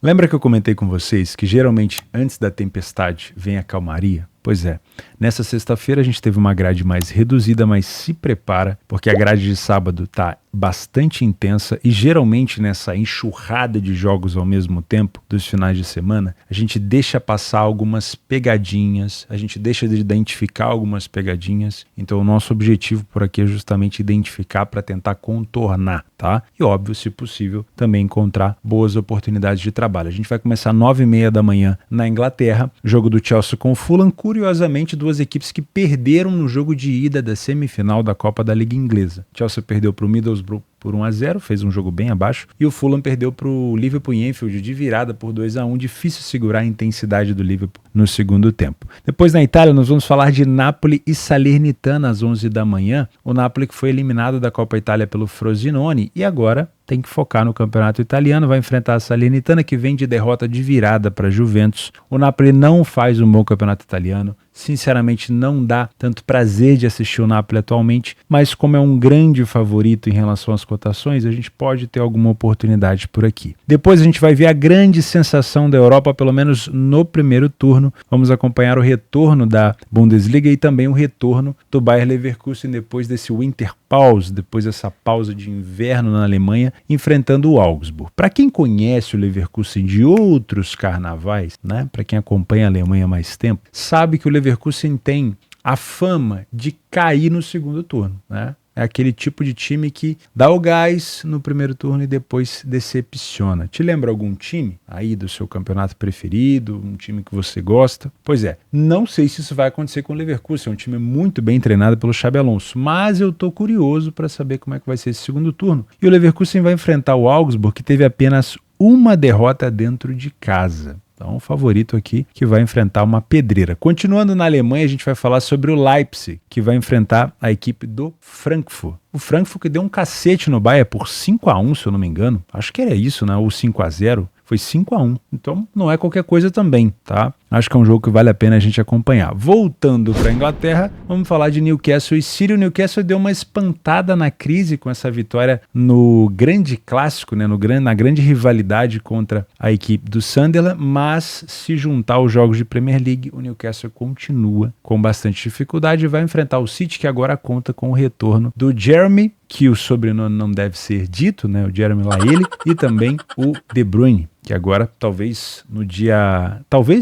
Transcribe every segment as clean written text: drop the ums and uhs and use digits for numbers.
Lembra que eu comentei com vocês que geralmente antes da tempestade vem a calmaria? Pois é, nessa sexta-feira a gente teve uma grade mais reduzida, mas se prepara, porque a grade de sábado está bastante intensa e geralmente nessa enxurrada de jogos ao mesmo tempo dos finais de semana, a gente deixa passar algumas pegadinhas, a gente deixa de identificar algumas pegadinhas, então o nosso objetivo por aqui é justamente identificar para tentar contornar, tá? E óbvio, se possível, também encontrar boas oportunidades de trabalho. A gente vai começar às 9h30 da manhã na Inglaterra, jogo do Chelsea com o Fulham, curiosamente duas equipes que perderam no jogo de ida da semifinal da Copa da Liga Inglesa. Chelsea perdeu para o Middlesbrough por 1-0, fez um jogo bem abaixo, e o Fulham perdeu para o Liverpool em Anfield de virada por 2-1, difícil segurar a intensidade do Liverpool no segundo tempo. Depois na Itália nós vamos falar de Napoli e Salernitana às 11 da manhã, o Napoli que foi eliminado da Copa Itália pelo Frosinone e agora tem que focar no campeonato italiano, vai enfrentar a Salernitana que vem de derrota de virada para a Juventus. O Napoli não faz um bom campeonato italiano, sinceramente não dá tanto prazer de assistir o Napoli atualmente, mas como é um grande favorito em relação às cotações, a gente pode ter alguma oportunidade por aqui. Depois a gente vai ver a grande sensação da Europa, pelo menos no primeiro turno. Vamos acompanhar o retorno da Bundesliga e também o retorno do Bayer Leverkusen depois desse winter pause, depois dessa pausa de inverno na Alemanha, enfrentando o Augsburg. Para quem conhece o Leverkusen de outros carnavais, né, para quem acompanha a Alemanha há mais tempo, sabe que o Leverkusen tem a fama de cair no segundo turno, né? É aquele tipo de time que dá o gás no primeiro turno e depois decepciona. Te lembra algum time aí do seu campeonato preferido, um time que você gosta? Pois é, não sei se isso vai acontecer com o Leverkusen, é um time muito bem treinado pelo Xabi Alonso, mas eu tô curioso para saber como é que vai ser esse segundo turno. E o Leverkusen vai enfrentar o Augsburg, que teve apenas uma derrota dentro de casa. Então, o favorito aqui que vai enfrentar uma pedreira. Continuando na Alemanha, a gente vai falar sobre o Leipzig, que vai enfrentar a equipe do Frankfurt. O Frankfurt que deu um cacete no Bayern por 5-1, se eu não me engano. Acho que era isso, né? Ou 5-0. Foi 5-1. Então, não é qualquer coisa também, tá? Acho que é um jogo que vale a pena a gente acompanhar. Voltando para a Inglaterra, vamos falar de Newcastle e City. O Newcastle deu uma espantada na crise com essa vitória no grande clássico, né? Na grande rivalidade contra a equipe do Sunderland, mas se juntar aos jogos de Premier League, o Newcastle continua com bastante dificuldade e vai enfrentar o City, que agora conta com o retorno do Jeremy, que o sobrenome não deve ser dito, né? O Jeremy Laele, e também o De Bruyne, que agora talvez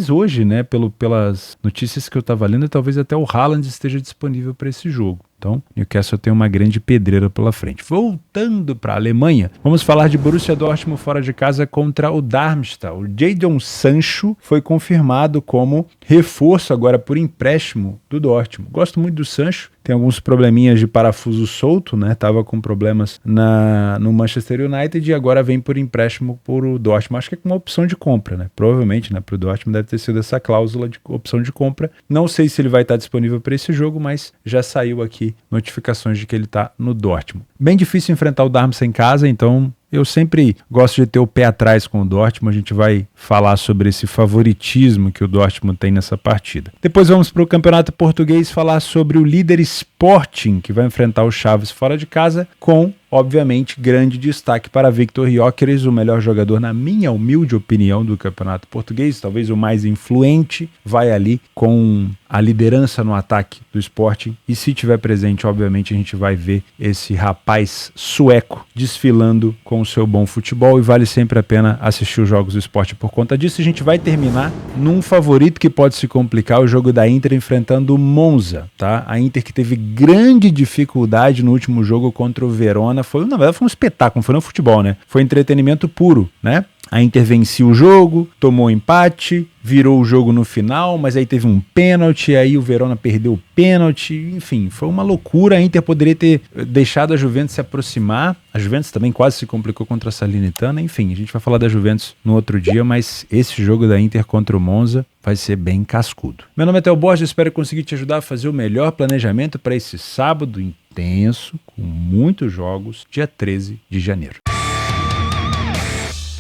hoje, né, pelas notícias que eu estava lendo, talvez até o Haaland esteja disponível para esse jogo. Então, Newcastle tem uma grande pedreira pela frente. Voltando para a Alemanha, vamos falar de Borussia Dortmund fora de casa contra o Darmstadt. O Jadon Sancho foi confirmado como reforço agora por empréstimo do Dortmund. Gosto muito do Sancho. Tem alguns probleminhas de parafuso solto, né? Tava com problemas no Manchester United e agora vem por empréstimo por o Dortmund. Acho que é uma opção de compra, né? Provavelmente, né? Para o Dortmund deve ter sido essa cláusula de opção de compra. Não sei se ele vai estar disponível para esse jogo, mas já saiu aqui notificações de que ele está no Dortmund. Bem difícil enfrentar o Darmstadt em casa, então eu sempre gosto de ter o pé atrás com o Dortmund. A gente vai falar sobre esse favoritismo que o Dortmund tem nessa partida. Depois vamos para o Campeonato Português falar sobre o líder Sporting, que vai enfrentar o Chaves fora de casa, com, obviamente, grande destaque para Victor Gyökeres, o melhor jogador, na minha humilde opinião, do Campeonato Português, talvez o mais influente, vai ali com a liderança no ataque do Sporting, e se tiver presente, obviamente, a gente vai ver esse rapaz sueco desfilando com o seu bom futebol, e vale sempre a pena assistir os jogos do Sporting por conta disso. A gente vai terminar num favorito que pode se complicar, o jogo da Inter enfrentando o Monza, tá? A Inter que teve grande dificuldade no último jogo contra o Verona, na verdade foi um espetáculo, foi no futebol, né? Foi entretenimento puro, né? A Inter vencia o jogo, tomou empate, virou o jogo no final, mas aí teve um pênalti, aí o Verona perdeu o pênalti, enfim, foi uma loucura. A Inter poderia ter deixado a Juventus se aproximar, a Juventus também quase se complicou contra a Salernitana, enfim, a gente vai falar da Juventus no outro dia, mas esse jogo da Inter contra o Monza vai ser bem cascudo. Meu nome é Theo Borges, espero conseguir te ajudar a fazer o melhor planejamento para esse sábado intenso, com muitos jogos, dia 13 de janeiro.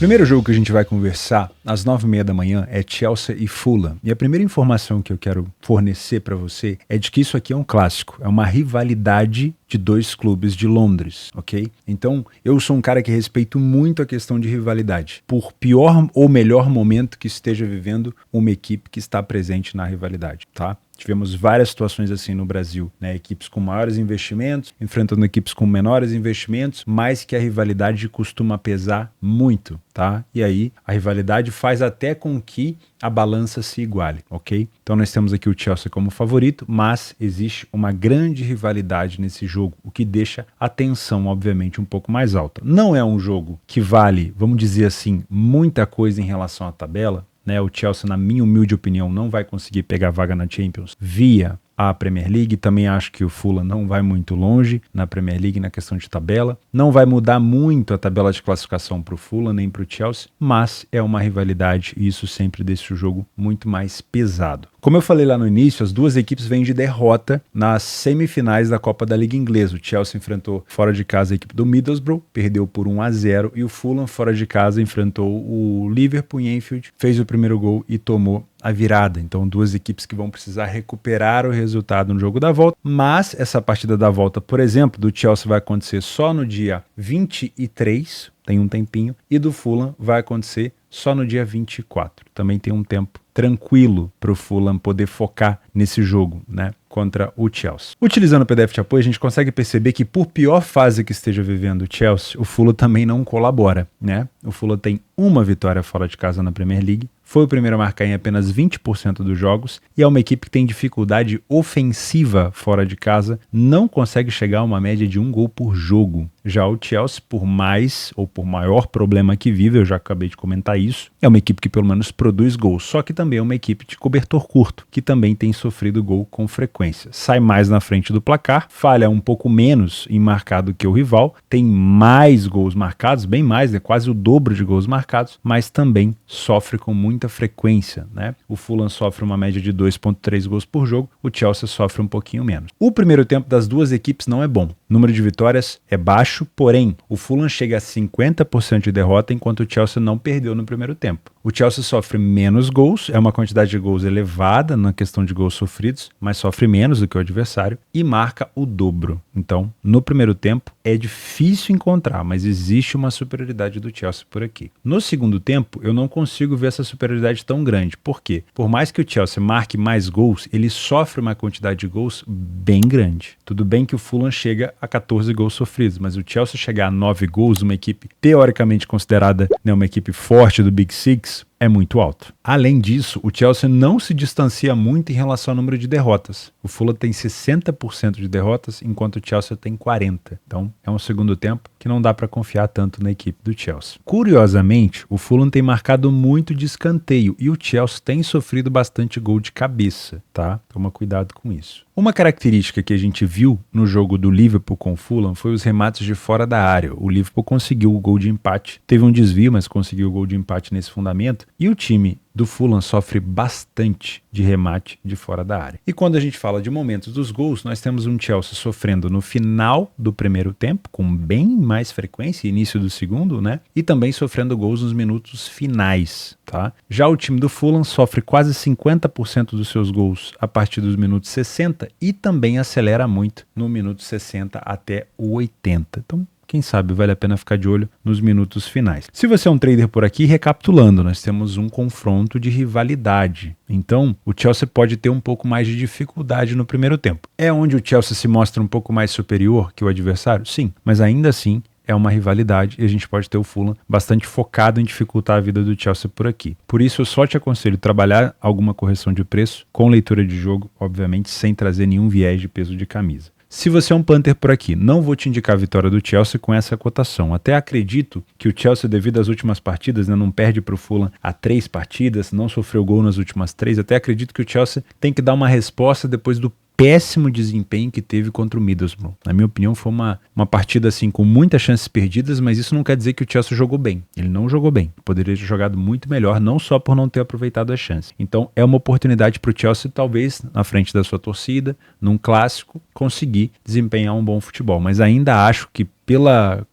Primeiro jogo que a gente vai conversar às 9h30 da manhã é Chelsea e Fulham. E a primeira informação que eu quero fornecer para você é de que isso aqui é um clássico, é uma rivalidade de dois clubes de Londres, ok? Então, eu sou um cara que respeito muito a questão de rivalidade, por pior ou melhor momento que esteja vivendo uma equipe que está presente na rivalidade, tá? Tivemos várias situações assim no Brasil, né? Equipes com maiores investimentos, enfrentando equipes com menores investimentos, mas que a rivalidade costuma pesar muito, tá? E aí, a rivalidade faz até com que a balança se iguale, ok? Então nós temos aqui o Chelsea como favorito, mas existe uma grande rivalidade nesse jogo, o que deixa a tensão, obviamente, um pouco mais alta. Não é um jogo que vale, vamos dizer assim, muita coisa em relação à tabela, né? O Chelsea, na minha humilde opinião, não vai conseguir pegar vaga na Champions via a Premier League. Também acho que o Fulham não vai muito longe na Premier League na questão de tabela. Não vai mudar muito a tabela de classificação para o Fulham nem para o Chelsea, mas é uma rivalidade e isso sempre deixa o jogo muito mais pesado. Como eu falei lá no início, as duas equipes vêm de derrota nas semifinais da Copa da Liga Inglesa. O Chelsea enfrentou fora de casa a equipe do Middlesbrough, perdeu por 1-0, e o Fulham fora de casa enfrentou o Liverpool em Anfield, fez o primeiro gol e tomou a virada. Então, duas equipes que vão precisar recuperar o resultado no jogo da volta, mas essa partida da volta, por exemplo, do Chelsea vai acontecer só no dia 23, tem um tempinho, e do Fulham vai acontecer só no dia 24. Também tem um tempo tranquilo para o Fulham poder focar nesse jogo, né, contra o Chelsea. Utilizando o PDF de apoio, a gente consegue perceber que, por pior fase que esteja vivendo o Chelsea, o Fulham também não colabora, né? O Fulham tem uma vitória fora de casa na Premier League, foi o primeiro a marcar em apenas 20% dos jogos e é uma equipe que tem dificuldade ofensiva fora de casa, não consegue chegar a uma média de 1 gol por jogo. Já o Chelsea, por mais ou por maior problema que vive, eu já acabei de comentar isso, é uma equipe que pelo menos produz gols, só que também é uma equipe de cobertor curto, que também tem sofrido gol com frequência. Sai mais na frente do placar, falha um pouco menos em marcar do que o rival, tem mais gols marcados, bem mais, quase o dobro de gols marcados, mas também sofre com muita frequência, né? O Fulham sofre uma média de 2,3 gols por jogo, o Chelsea sofre um pouquinho menos. O primeiro tempo das duas equipes não é bom. O número de vitórias é baixo, porém, o Fulham chega a 50% de derrota, enquanto o Chelsea não perdeu no primeiro tempo. O Chelsea sofre menos gols, é uma quantidade de gols elevada na questão de gols sofridos, mas sofre menos do que o adversário e marca o dobro. Então, no primeiro tempo, é difícil encontrar, mas existe uma superioridade do Chelsea por aqui. No segundo tempo, eu não consigo ver essa superioridade tão grande. Por quê? Por mais que o Chelsea marque mais gols, ele sofre uma quantidade de gols bem grande. Tudo bem que o Fulham chega a 14 gols sofridos, mas o Chelsea chegar a 9 gols, uma equipe teoricamente considerada, né, uma equipe forte do Big Six, é muito alto. Além disso, o Chelsea não se distancia muito em relação ao número de derrotas. O Fulham tem 60% de derrotas, enquanto o Chelsea tem 40%. Então, é um segundo tempo que não dá para confiar tanto na equipe do Chelsea. Curiosamente, o Fulham tem marcado muito de escanteio e o Chelsea tem sofrido bastante gol de cabeça, tá? Toma cuidado com isso. Uma característica que a gente viu no jogo do Liverpool com o Fulham foi os remates de fora da área. O Liverpool conseguiu o gol de empate, teve um desvio, mas conseguiu o gol de empate nesse fundamento, e o time do Fulham sofre bastante de remate de fora da área. E quando a gente fala de momentos dos gols, nós temos um Chelsea sofrendo no final do primeiro tempo, com bem mais frequência, início do segundo, né? E também sofrendo gols nos minutos finais, tá? Já o time do Fulham sofre quase 50% dos seus gols a partir dos minutos 60 e também acelera muito no minuto 60 até o 80. Então, quem sabe vale a pena ficar de olho nos minutos finais. Se você é um trader por aqui, recapitulando, nós temos um confronto de rivalidade. Então, o Chelsea pode ter um pouco mais de dificuldade no primeiro tempo. É onde o Chelsea se mostra um pouco mais superior que o adversário? Sim, mas ainda assim é uma rivalidade e a gente pode ter o Fulham bastante focado em dificultar a vida do Chelsea por aqui. Por isso, eu só te aconselho trabalhar alguma correção de preço com leitura de jogo, obviamente sem trazer nenhum viés de peso de camisa. Se você é um punter por aqui, não vou te indicar a vitória do Chelsea com essa cotação. Até acredito que o Chelsea, devido às últimas partidas, né, não perde para o Fulham há 3 partidas, não sofreu gol nas últimas 3. Até acredito que o Chelsea tem que dar uma resposta depois do péssimo desempenho que teve contra o Middlesbrough. Na minha opinião, foi uma partida assim com muitas chances perdidas, mas isso não quer dizer que o Chelsea jogou bem. Ele não jogou bem. Poderia ter jogado muito melhor, não só por não ter aproveitado a chance. Então, é uma oportunidade para o Chelsea, talvez, na frente da sua torcida, num clássico, conseguir desempenhar um bom futebol. Mas ainda acho que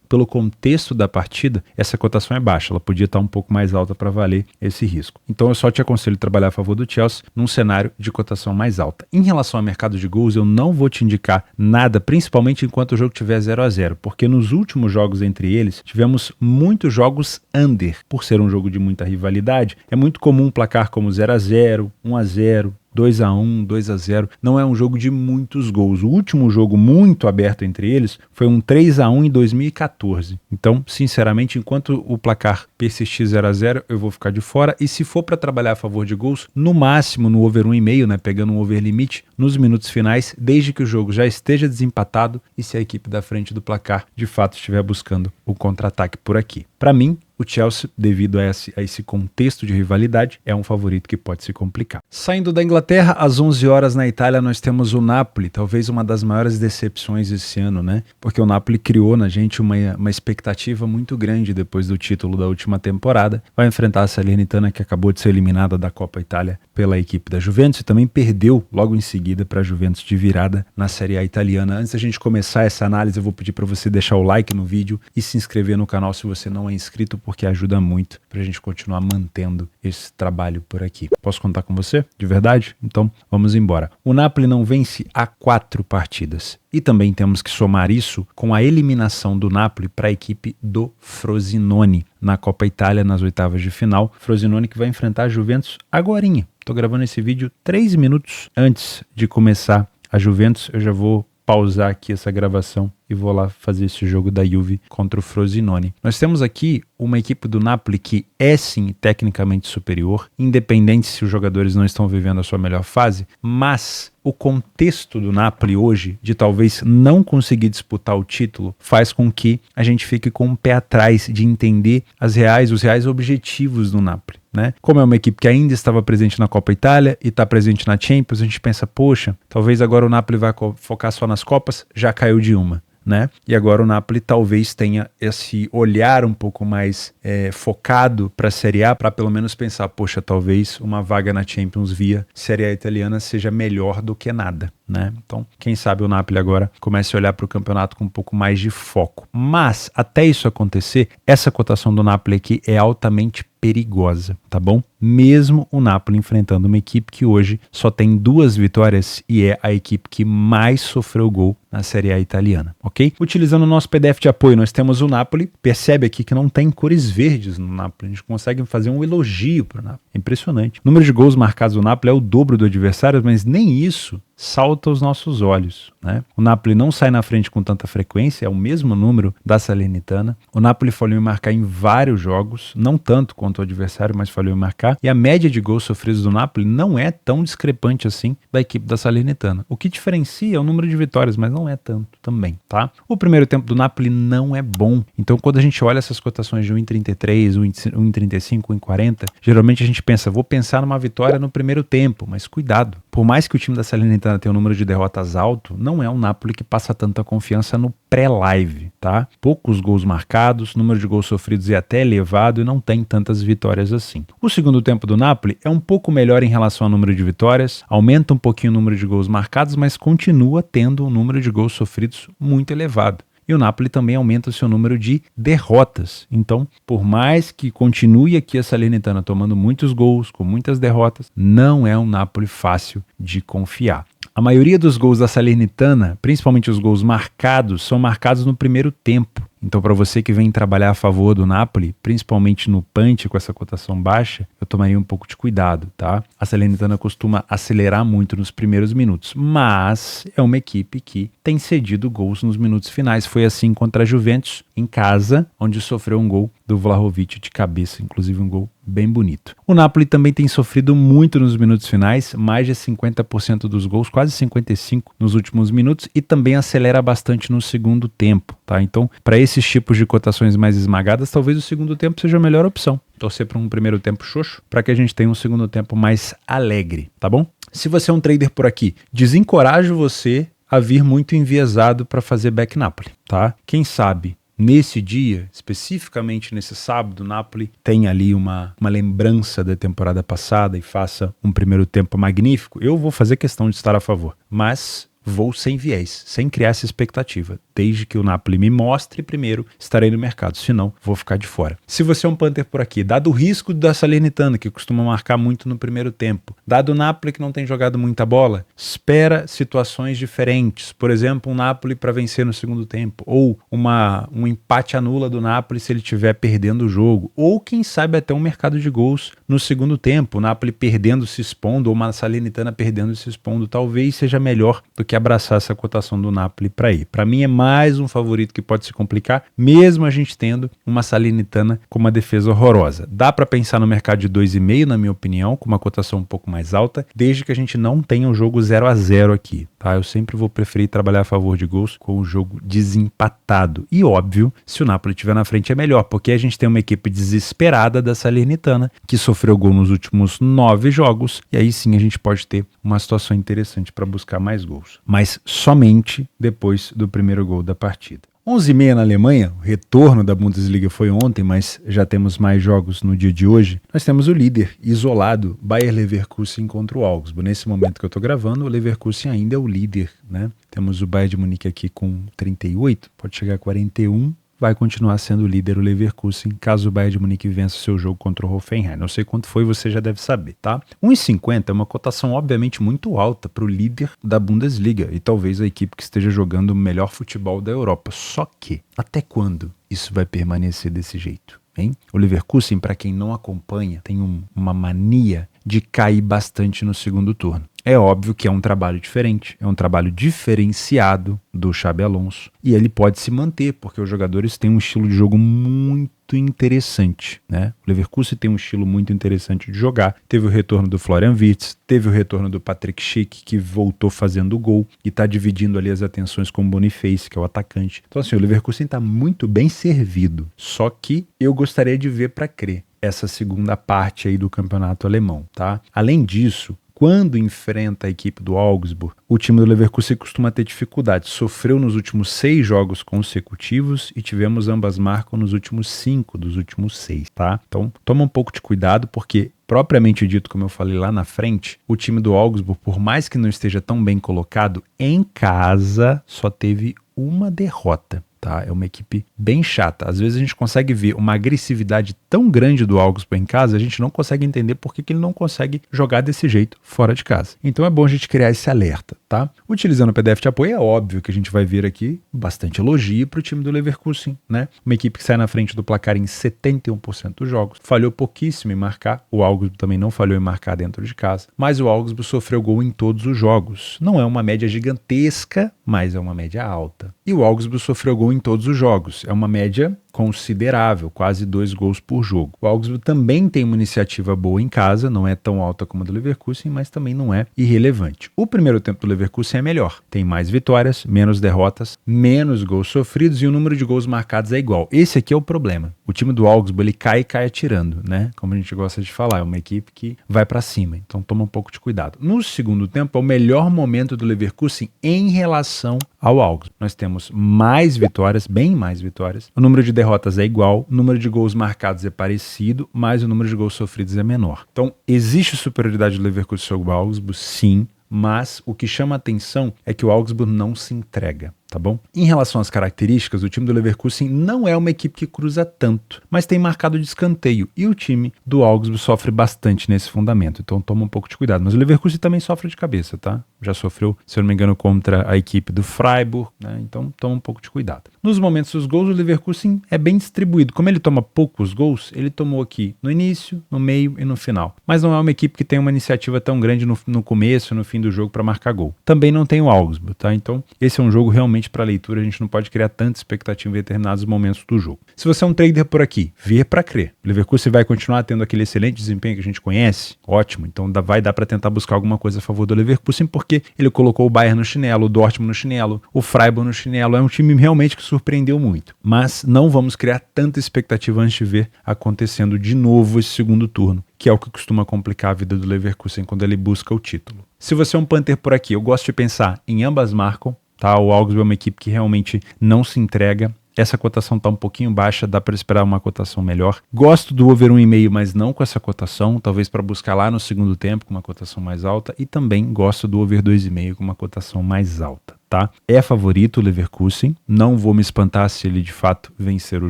pelo contexto da partida, essa cotação é baixa, ela podia estar um pouco mais alta para valer esse risco. Então eu só te aconselho a trabalhar a favor do Chelsea num cenário de cotação mais alta. Em relação ao mercado de gols, eu não vou te indicar nada, principalmente enquanto o jogo tiver 0-0, porque nos últimos jogos entre eles, tivemos muitos jogos under. Por ser um jogo de muita rivalidade, é muito comum um placar como 0-0, 1-0, 2-1, 2-0, não é um jogo de muitos gols. O último jogo muito aberto entre eles foi um 3-1 em 2014. Então, sinceramente, enquanto o placar persistir 0-0, eu vou ficar de fora. E se for para trabalhar a favor de gols, no máximo no over 1,5, né, pegando um over limite nos minutos finais, desde que o jogo já esteja desempatado e se a equipe da frente do placar de fato estiver buscando o contra-ataque por aqui. Para mim, o Chelsea, devido a esse contexto de rivalidade, é um favorito que pode se complicar. Saindo da Inglaterra, às 11 horas na Itália, nós temos o Napoli, talvez uma das maiores decepções esse ano, né? Porque o Napoli criou na gente uma expectativa muito grande depois do título da última temporada. Vai enfrentar a Salernitana, que acabou de ser eliminada da Copa Itália pela equipe da Juventus e também perdeu logo em seguida para a Juventus de virada na Série A italiana. Antes da gente começar essa análise, eu vou pedir para você deixar o like no vídeo e se inscrever no canal se você não é inscrito, porque ajuda muito para a gente continuar mantendo esse trabalho por aqui. Posso contar com você? De verdade? Então, vamos embora. O Napoli não vence há 4 partidas. E também temos que somar isso com a eliminação do Napoli para a equipe do Frosinone na Copa Itália nas oitavas de final. Frosinone que vai enfrentar a Juventus agorinha. Estou gravando esse vídeo 3 minutos antes de começar a Juventus. Eu já vou pausar aqui essa gravação e vou lá fazer esse jogo da Juve contra o Frosinone. Nós temos aqui uma equipe do Napoli que é sim tecnicamente superior, independente se os jogadores não estão vivendo a sua melhor fase, mas o contexto do Napoli hoje, de talvez não conseguir disputar o título, faz com que a gente fique com um pé atrás de entender os reais objetivos do Napoli, né? Como é uma equipe que ainda estava presente na Copa Itália e está presente na Champions, a gente pensa, poxa, talvez agora o Napoli vai focar só nas Copas, já caiu de uma, né? E agora o Napoli talvez tenha esse olhar um pouco mais focado para a Série A, para pelo menos pensar, poxa, talvez uma vaga na Champions via Série A italiana seja melhor do que nada, né? Então, quem sabe o Napoli agora comece a olhar para o campeonato com um pouco mais de foco. Mas, até isso acontecer, essa cotação do Napoli aqui é altamente perigosa, tá bom? Mesmo o Napoli enfrentando uma equipe que hoje só tem 2 vitórias e é a equipe que mais sofreu gol na Série A italiana, ok? Utilizando o nosso PDF de apoio, nós temos o Napoli. Percebe aqui que não tem cores verdes no Napoli. A gente consegue fazer um elogio para o Napoli. É impressionante. O número de gols marcados do Napoli é o dobro do adversário, mas nem isso salta aos nossos olhos, né? O Napoli não sai na frente com tanta frequência, é o mesmo número da Salernitana. O Napoli falhou em marcar em vários jogos, não tanto quanto o adversário, mas falhou em marcar. E a média de gols sofridos do Napoli não é tão discrepante assim da equipe da Salernitana. O que diferencia é o número de vitórias, mas não é tanto também, tá? O primeiro tempo do Napoli não é bom. Então, quando a gente olha essas cotações de 1,33, 1,35, 1,40, geralmente a gente pensa, vou pensar numa vitória no primeiro tempo, mas cuidado. Por mais que o time da Salernitana tenha um número de derrotas alto, não é um Napoli que passa tanta confiança no pré-live, tá? Poucos gols marcados, número de gols sofridos é até elevado e não tem tantas vitórias assim. O segundo tempo do Napoli é um pouco melhor em relação ao número de vitórias, aumenta um pouquinho o número de gols marcados, mas continua tendo um número de gols sofridos muito elevado. E o Napoli também aumenta o seu número de derrotas. Então, por mais que continue aqui a Salernitana tomando muitos gols, com muitas derrotas, não é um Napoli fácil de confiar. A maioria dos gols da Salernitana, principalmente os gols marcados, são marcados no primeiro tempo. Então, para você que vem trabalhar a favor do Napoli, principalmente no punch com essa cotação baixa, eu tomaria um pouco de cuidado, tá? A Salernitana costuma acelerar muito nos primeiros minutos, mas é uma equipe que tem cedido gols nos minutos finais. Foi assim contra a Juventus, em casa, onde sofreu um gol do Vlahovic de cabeça, inclusive um gol bem bonito. O Napoli também tem sofrido muito nos minutos finais, mais de 50% dos gols, quase 55% nos últimos minutos, e também acelera bastante no segundo tempo, tá? Então, para esses tipos de cotações mais esmagadas, talvez o segundo tempo seja a melhor opção. Torcer para um primeiro tempo xoxo, para que a gente tenha um segundo tempo mais alegre, tá bom? Se você é um trader por aqui, desencorajo você a vir muito enviesado para fazer back Napoli, tá? Quem sabe nesse dia, especificamente nesse sábado, o Napoli tem ali uma lembrança da temporada passada e faça um primeiro tempo magnífico. Eu vou fazer questão de estar a favor, mas vou sem viés, sem criar essa expectativa. desde que o Napoli me mostre primeiro, estarei no mercado, senão vou ficar de fora. Se você é um Panther por aqui, dado o risco da Salernitana, que costuma marcar muito no primeiro tempo, dado o Napoli que não tem jogado muita bola, espera situações diferentes, por exemplo, um Napoli para vencer no segundo tempo, ou um empate anula do Napoli se ele estiver perdendo o jogo, ou quem sabe até um mercado de gols no segundo tempo, o Napoli perdendo, se expondo, ou uma Salernitana perdendo, se expondo, talvez seja melhor do que abraçar essa cotação do Napoli para ir. Para mim é mais um favorito que pode se complicar, mesmo a gente tendo uma Salernitana com uma defesa horrorosa. Dá para pensar no mercado de 2,5, na minha opinião, com uma cotação um pouco mais alta, desde que a gente não tenha um jogo 0-0 aqui, tá? Eu sempre vou preferir trabalhar a favor de gols com o jogo desempatado. E óbvio, se o Napoli estiver na frente é melhor, porque a gente tem uma equipe desesperada da Salernitana, que sofreu gol nos últimos 9 jogos, e aí sim a gente pode ter uma situação interessante para buscar mais gols. Mas somente depois do primeiro gol da partida. 11h30 na Alemanha, o retorno da Bundesliga foi ontem, mas já temos mais jogos no dia de hoje. Nós temos o líder isolado, Bayer Leverkusen contra o Augsburg. Nesse momento que eu estou gravando, o Leverkusen ainda é o líder, né? Temos o Bayern de Munique aqui com 38, pode chegar a 41. Vai continuar sendo o líder o Leverkusen, caso o Bayern de Munique vença o seu jogo contra o Hoffenheim. Não sei quanto foi, você já deve saber, tá? 1,50 é uma cotação obviamente muito alta para o líder da Bundesliga e talvez a equipe que esteja jogando o melhor futebol da Europa. Só que, até quando isso vai permanecer desse jeito? Hein? O Leverkusen, para quem não acompanha, tem uma mania de cair bastante no segundo turno. É óbvio que é um trabalho diferente, é um trabalho diferenciado do Xabi Alonso e ele pode se manter, porque os jogadores têm um estilo de jogo muito interessante, né? O Leverkusen tem um estilo muito interessante de jogar. Teve o retorno do Florian Wirtz, teve o retorno do Patrick Schick, que voltou fazendo o gol e está dividindo ali as atenções com o Boniface, que é o atacante. Então assim, o Leverkusen está muito bem servido, só que eu gostaria de ver para crer essa segunda parte aí do campeonato alemão, tá? Além disso, quando enfrenta a equipe do Augsburg, o time do Leverkusen costuma ter dificuldade. Sofreu nos últimos 6 jogos consecutivos e tivemos ambas marcas nos últimos 5 dos últimos 6, tá? Então, toma um pouco de cuidado, porque propriamente dito, como eu falei lá na frente, o time do Augsburg, por mais que não esteja tão bem colocado, em casa só teve uma derrota. Tá? É uma equipe bem chata. Às vezes a gente consegue ver uma agressividade tão grande do Augsburg em casa, a gente não consegue entender por que ele não consegue jogar desse jeito fora de casa. Então é bom a gente criar esse alerta, tá? Utilizando o PDF de apoio, é óbvio que a gente vai ver aqui bastante elogio para o time do Leverkusen, né? Uma equipe que sai na frente do placar em 71% dos jogos, falhou pouquíssimo em marcar, o Augsburg também não falhou em marcar dentro de casa, mas o Augsburg sofreu gol em todos os jogos. Não é uma média gigantesca, mas é uma média alta. E o Augsburg sofreu gol em todos os jogos. É uma média considerável, quase 2 gols por jogo. O Augsburg também tem uma iniciativa boa em casa, não é tão alta como a do Leverkusen, mas também não é irrelevante. O primeiro tempo do Leverkusen é melhor. Tem mais vitórias, menos derrotas, menos gols sofridos e o número de gols marcados é igual. Esse aqui é o problema. O time do Augsburg, ele cai atirando, né? Como a gente gosta de falar, é uma equipe que vai para cima, então toma um pouco de cuidado. No segundo tempo, é o melhor momento do Leverkusen em relação ao Augsburg. Nós temos mais vitórias, bem mais vitórias. O número de derrotas é igual, o número de gols marcados é parecido, mas o número de gols sofridos é menor. Então, existe superioridade do Leverkusen sobre o Augsburg? Sim, mas o que chama a atenção é que o Augsburg não se entrega. Tá bom? Em relação às características, o time do Leverkusen não é uma equipe que cruza tanto, mas tem marcado de escanteio, e o time do Augsburg sofre bastante nesse fundamento, então toma um pouco de cuidado. Mas o Leverkusen também sofre de cabeça, tá? Já sofreu, se eu não me engano, contra a equipe do Freiburg, né? Então toma um pouco de cuidado. Nos momentos dos gols, o Leverkusen é bem distribuído. Como ele toma poucos gols, ele tomou aqui no início, no meio e no final. Mas não é uma equipe que tem uma iniciativa tão grande no começo e no fim do jogo para marcar gol. Também não tem o Augsburg, tá? Então esse é um jogo realmente para leitura, a gente não pode criar tanta expectativa em determinados momentos do jogo. Se você é um trader por aqui, ver para crer. O Leverkusen vai continuar tendo aquele excelente desempenho que a gente conhece? Ótimo, então vai dar para tentar buscar alguma coisa a favor do Leverkusen, porque ele colocou o Bayern no chinelo, o Dortmund no chinelo, o Freiburg no chinelo. É um time realmente que surpreendeu muito. Mas não vamos criar tanta expectativa antes de ver acontecendo de novo esse segundo turno, que é o que costuma complicar a vida do Leverkusen quando ele busca o título. Se você é um Panther por aqui, eu gosto de pensar em ambas marcam. Tá, o Augsburg é uma equipe que realmente não se entrega. Essa cotação está um pouquinho baixa, dá para esperar uma cotação melhor. Gosto do over 1,5, mas não com essa cotação, talvez para buscar lá no segundo tempo com uma cotação mais alta. E também gosto do over 2,5 com uma cotação mais alta. tá? É favorito o Leverkusen, não vou me espantar se ele de fato vencer o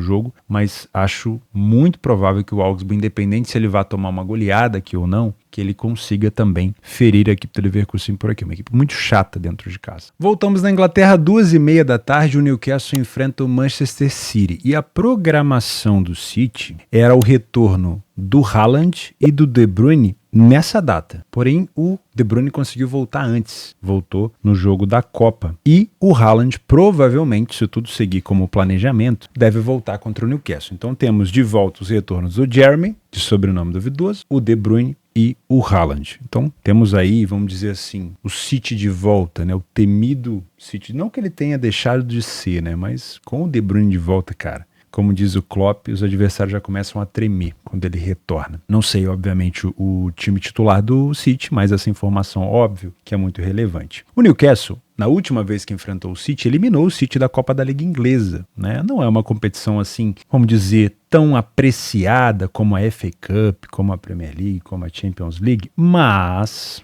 jogo, mas acho muito provável que o Augsburg, independente se ele vai tomar uma goleada aqui ou não, que ele consiga também ferir a equipe do Leverkusen por aqui. Uma equipe muito chata dentro de casa. Voltamos na Inglaterra, 2h30 da tarde, o Newcastle enfrenta o Manchester City. E a programação do City era o retorno do Haaland e do De Bruyne nessa data. Porém, o De Bruyne conseguiu voltar antes. Voltou no jogo da Copa. E o Haaland, provavelmente, se tudo seguir como planejamento, deve voltar contra o Newcastle. Então temos de volta os retornos do Jeremy, de sobrenome duvidoso, o De Bruyne e o Haaland. Então temos aí, vamos dizer assim, o City de volta, né? O temido City. Não que ele tenha deixado de ser, né? Mas com o De Bruyne de volta, cara, como diz o Klopp, os adversários já começam a tremer quando ele retorna. Não sei, obviamente, o time titular do City, mas essa informação, óbvio, que é muito relevante. O Newcastle, na última vez que enfrentou o City, eliminou o City da Copa da Liga Inglesa, né? Não é uma competição assim, vamos dizer, tão apreciada como a FA Cup, como a Premier League, como a Champions League, mas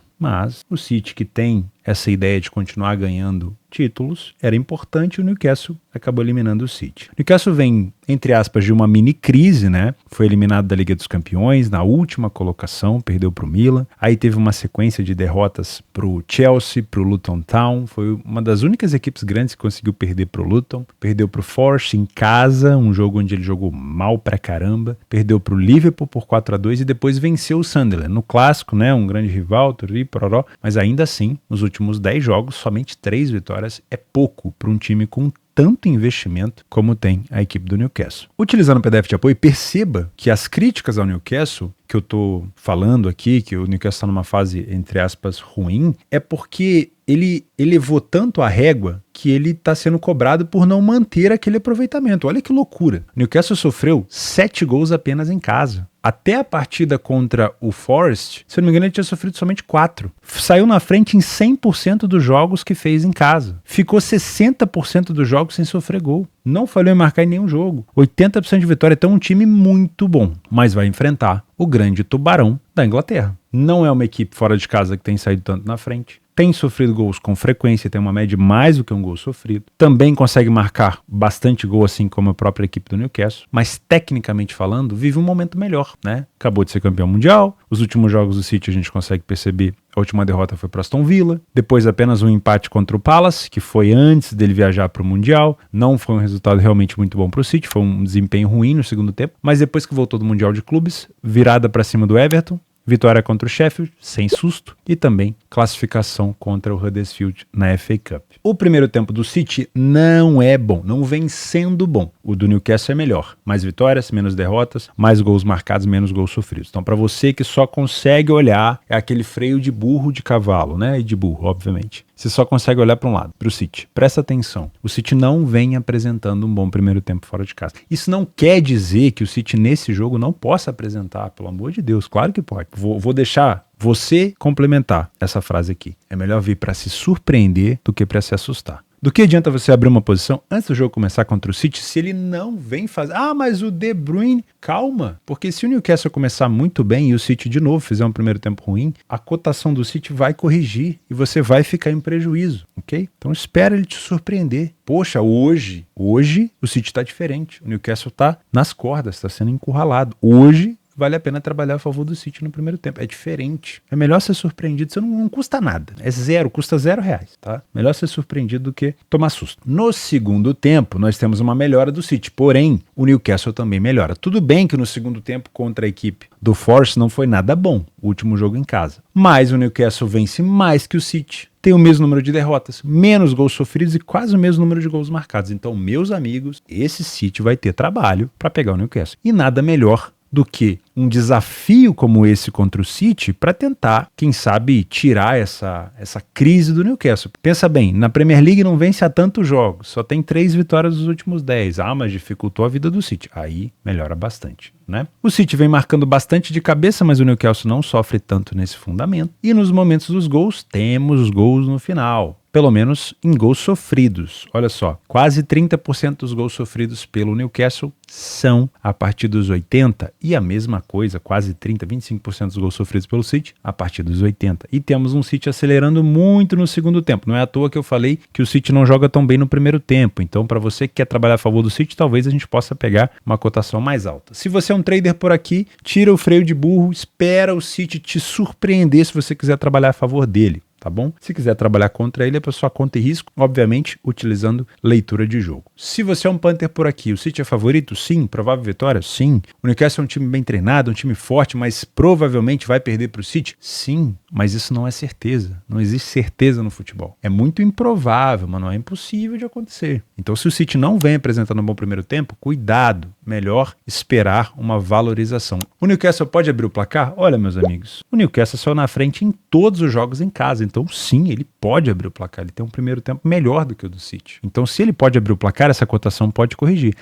o City, que tem essa ideia de continuar ganhando títulos, era importante, e o Newcastle acabou eliminando o City. O Newcastle vem, entre aspas, de uma mini crise, né? Foi eliminado da Liga dos Campeões, na última colocação, perdeu para o Milan. Aí teve uma sequência de derrotas para o Chelsea, para o Luton Town. Foi uma das únicas equipes grandes que conseguiu perder para o Luton. Perdeu para o Forest em casa, um jogo onde ele jogou mal pra caramba. Perdeu para o Liverpool por 4-2 e depois venceu o Sunderland. No clássico, né? Um grande rival, turiri, pororó. Mas ainda assim, nos últimos 10 jogos, somente 3 vitórias é pouco para um time com tanto investimento como tem a equipe do Newcastle. Utilizando o PDF de apoio, perceba que as críticas ao Newcastle, que eu estou falando aqui, que o Newcastle está numa fase, entre aspas, ruim, é porque ele elevou tanto a régua que ele está sendo cobrado por não manter aquele aproveitamento. Olha que loucura. O Newcastle sofreu 7 gols apenas em casa. Até a partida contra o Forest, se eu não me engano, ele tinha sofrido somente 4. Saiu na frente em 100% dos jogos que fez em casa. Ficou 60% dos jogos sem sofrer gol. Não falhou em marcar em nenhum jogo. 80% de vitória. Então um time muito bom. Mas vai enfrentar o grande tubarão da Inglaterra. Não é uma equipe fora de casa que tem saído tanto na frente. Tem sofrido gols com frequência, tem uma média mais do que um gol sofrido. Também consegue marcar bastante gol, assim como a própria equipe do Newcastle. Mas, tecnicamente falando, vive um momento melhor, né? Acabou de ser campeão mundial. Os últimos jogos do City a gente consegue perceber. A última derrota foi para Aston Villa. Depois apenas um empate contra o Palace, que foi antes dele viajar para o Mundial. Não foi um resultado realmente muito bom para o City. Foi um desempenho ruim no segundo tempo. Mas depois que voltou do Mundial de Clubes, virada para cima do Everton. Vitória contra o Sheffield, sem susto, e também classificação contra o Huddersfield na FA Cup. O primeiro tempo do City não é bom, não vem sendo bom. O do Newcastle é melhor. Mais vitórias, menos derrotas, mais gols marcados, menos gols sofridos. Então, para você que só consegue olhar, é aquele freio de burro de cavalo, né? E de burro, obviamente. Você só consegue olhar para um lado, para o City. Presta atenção. O City não vem apresentando um bom primeiro tempo fora de casa. Isso não quer dizer que o City nesse jogo não possa apresentar, pelo amor de Deus. Claro que pode. Vou deixar você complementar essa frase aqui. É melhor vir para se surpreender do que para se assustar. Do que adianta você abrir uma posição antes do jogo começar contra o City se ele não vem fazer... Ah, mas o De Bruyne... Calma, porque se o Newcastle começar muito bem e o City de novo fizer um primeiro tempo ruim, a cotação do City vai corrigir e você vai ficar em prejuízo, ok? Então espera ele te surpreender. Poxa, hoje o City tá diferente. O Newcastle tá nas cordas, tá sendo encurralado. Hoje vale a pena trabalhar a favor do City no primeiro tempo. É diferente. É melhor ser surpreendido. Você não custa nada. É zero, custa R$0, tá? Melhor ser surpreendido do que tomar susto. No segundo tempo, nós temos uma melhora do City. Porém, o Newcastle também melhora. Tudo bem que no segundo tempo contra a equipe do Forest não foi nada bom. O último jogo em casa. Mas o Newcastle vence mais que o City. Tem o mesmo número de derrotas, menos gols sofridos e quase o mesmo número de gols marcados. Então, meus amigos, esse City vai ter trabalho para pegar o Newcastle. E nada melhor do que um desafio como esse contra o City para tentar, quem sabe, tirar essa crise do Newcastle. Pensa bem, na Premier League não vence há tantos jogos, só tem 3 vitórias nos últimos 10. Ah, mas dificultou a vida do City. Aí melhora bastante, né? O City vem marcando bastante de cabeça, mas o Newcastle não sofre tanto nesse fundamento. E nos momentos dos gols, temos os gols no final. pelo menos em gols sofridos. Olha só, quase 30% dos gols sofridos pelo Newcastle são a partir dos 80 e a mesma coisa, quase 25% dos gols sofridos pelo City a partir dos 80. E temos um City acelerando muito no segundo tempo. Não é à toa que eu falei que o City não joga tão bem no primeiro tempo. Então, para você que quer trabalhar a favor do City, talvez a gente possa pegar uma cotação mais alta. Se você é um trader por aqui, tira o freio de burro, espera o City te surpreender se você quiser trabalhar a favor dele. Tá bom? Se quiser trabalhar contra ele, é para sua conta e risco, obviamente utilizando leitura de jogo. Se você é um punter por aqui, o City é favorito? Sim. Provável vitória? Sim. O Newcastle é um time bem treinado, um time forte, mas provavelmente vai perder para o City? Sim. Mas isso não é certeza. Não existe certeza no futebol. É muito improvável, mas não é impossível de acontecer. Então, se o City não vem apresentando um bom primeiro tempo, cuidado. Melhor esperar uma valorização. O Newcastle pode abrir o placar? Olha, meus amigos, o Newcastle saiu na frente em todos os jogos em casa. Então, sim, ele pode abrir o placar. Ele tem um primeiro tempo melhor do que o do City. Então, se ele pode abrir o placar, essa cotação pode corrigir.